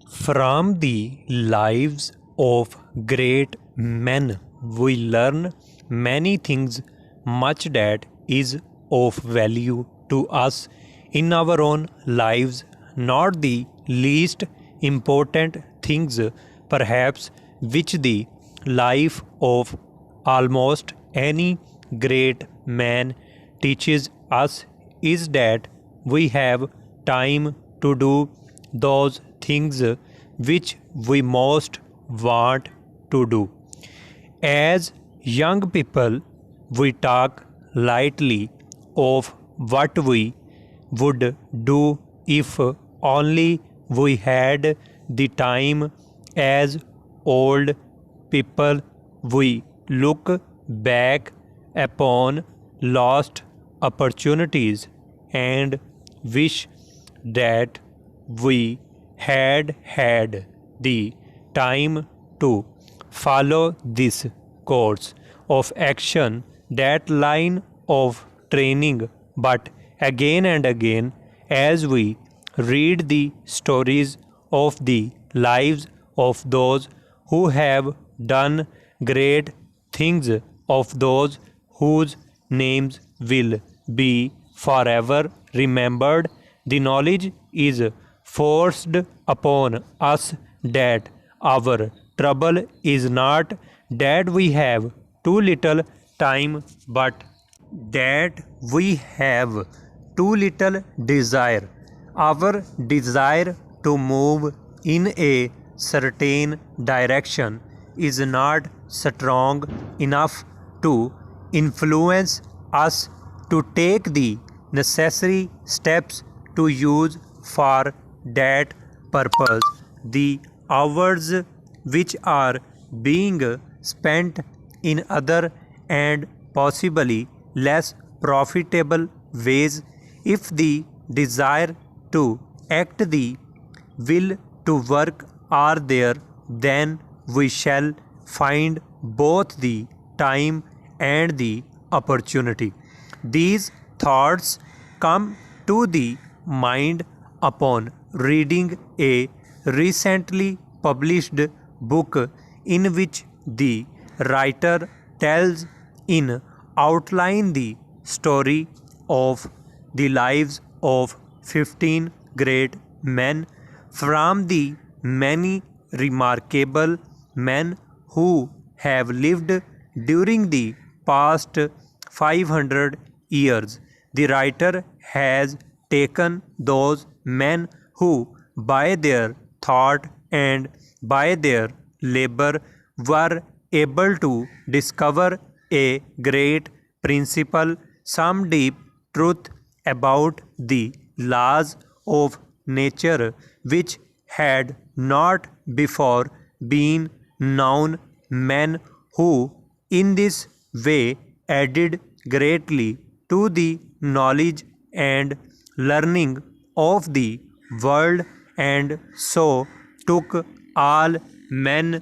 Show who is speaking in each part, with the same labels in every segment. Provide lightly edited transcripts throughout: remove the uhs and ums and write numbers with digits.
Speaker 1: From the lives of great men, we learn many things, much that is of value to us in our own lives. Not the least important things, perhaps, which the life of almost any great man teaches us is that we have time to do those things which we most want to do. As young people, we talk lightly of what we would do if only we had the time. As old people, we look back upon lost opportunities and wish that we had the time to follow this course of action, that line of training. But again and again, as we read the stories of the lives of those who have done great things, of those whose names will be forever remembered, the knowledge is forced upon us that our trouble is not that we have too little time, but that we have too little desire. Our desire to move in a certain direction is not strong enough to influence us to take the necessary steps to use for that purpose the hours which are being spent in other and possibly less profitable ways. If the desire to act, the will to work are there, then we shall find both the time and the opportunity. These thoughts come to the mind upon reading a recently published book in which the writer tells in outline the story of the lives of 15 great men, from the many remarkable men who have lived during the past 500 years. The writer has taken those men who, by their thought and by their labor, were able to discover a great principle, some deep truth about the laws of nature which had not before been known, men who in this way added greatly to the knowledge and learning of the world, and so took all men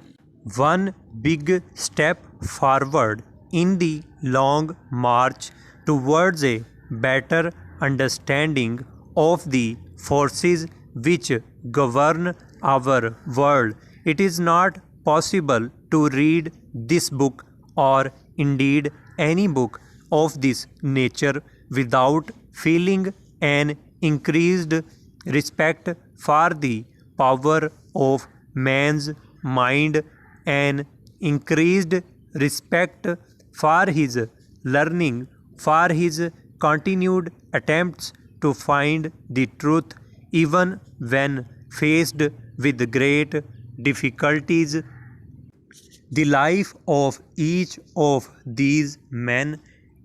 Speaker 1: one big step forward in the long march towards a better understanding of the forces which govern our world. It is not possible to read this book, or indeed any book of this nature, without feeling an increased respect for the power of man's mind, an increased respect for his learning, for his continued attempts to find the truth, even when faced with great difficulties. The life of each of these men,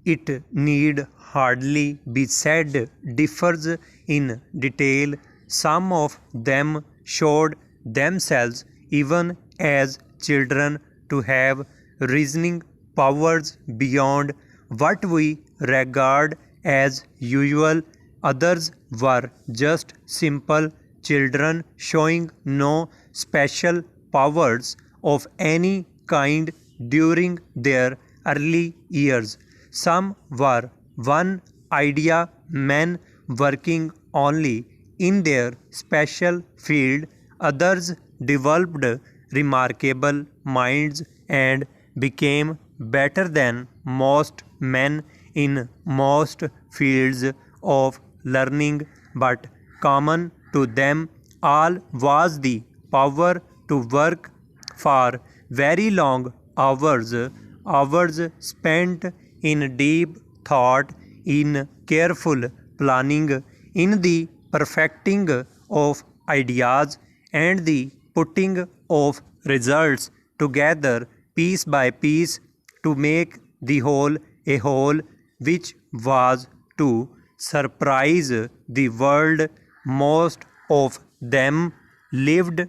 Speaker 1: it need hardly be said, differs in detail. Some of them showed themselves even as children to have reasoning powers beyond what we regard as usual. Others were just simple children showing no special powers of any kind during their early years. Some were one idea men working only in their special field. Others developed remarkable minds and became better than most men in most fields of learning, but common to them all was the power to work for very long hours, hours spent in deep thought, in careful planning, in the perfecting of ideas, and the putting of results together piece by piece to make the whole a whole, which was to surprise the world. Most of them lived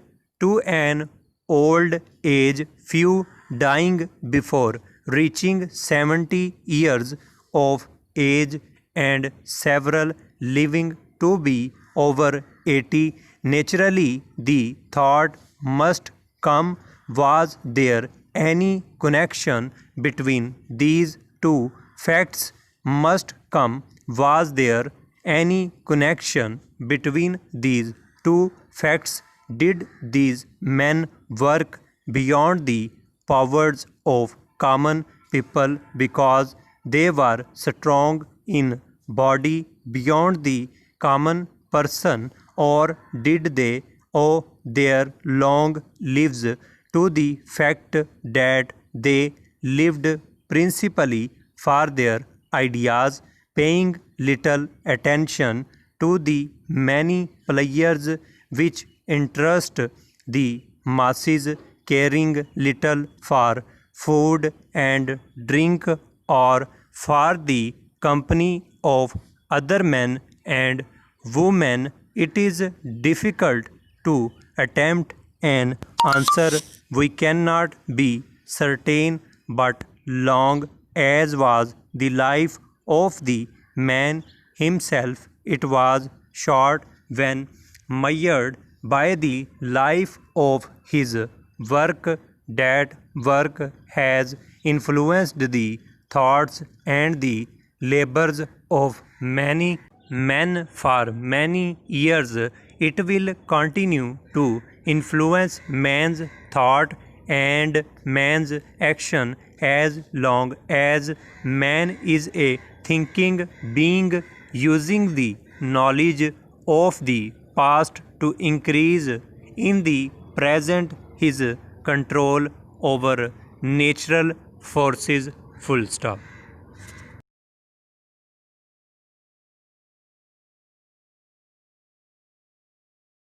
Speaker 1: to an old age, few dying before reaching 70 years of age, and several living to be over 80. Naturally, the thought must come, was there any connection between these two facts? Must come, was there any connection between these two facts? Did these men work beyond the powers of common people because they were strong in body beyond the common person, or did they owe their long lives to the fact that they lived principally for their ideas, paying little attention to the many players which interest the masses, caring little for food and drink or for the company of other men and women? It is difficult to attempt an answer. We cannot be certain, but long as was the life of the man himself, it was short when measured by the life of his work. That work has influenced the thoughts and the labors of many men for many years. It will continue to influence man's thought and man's action as long as man is a thinking being, using the knowledge of the past to increase in the present his control over natural forces. Full stop.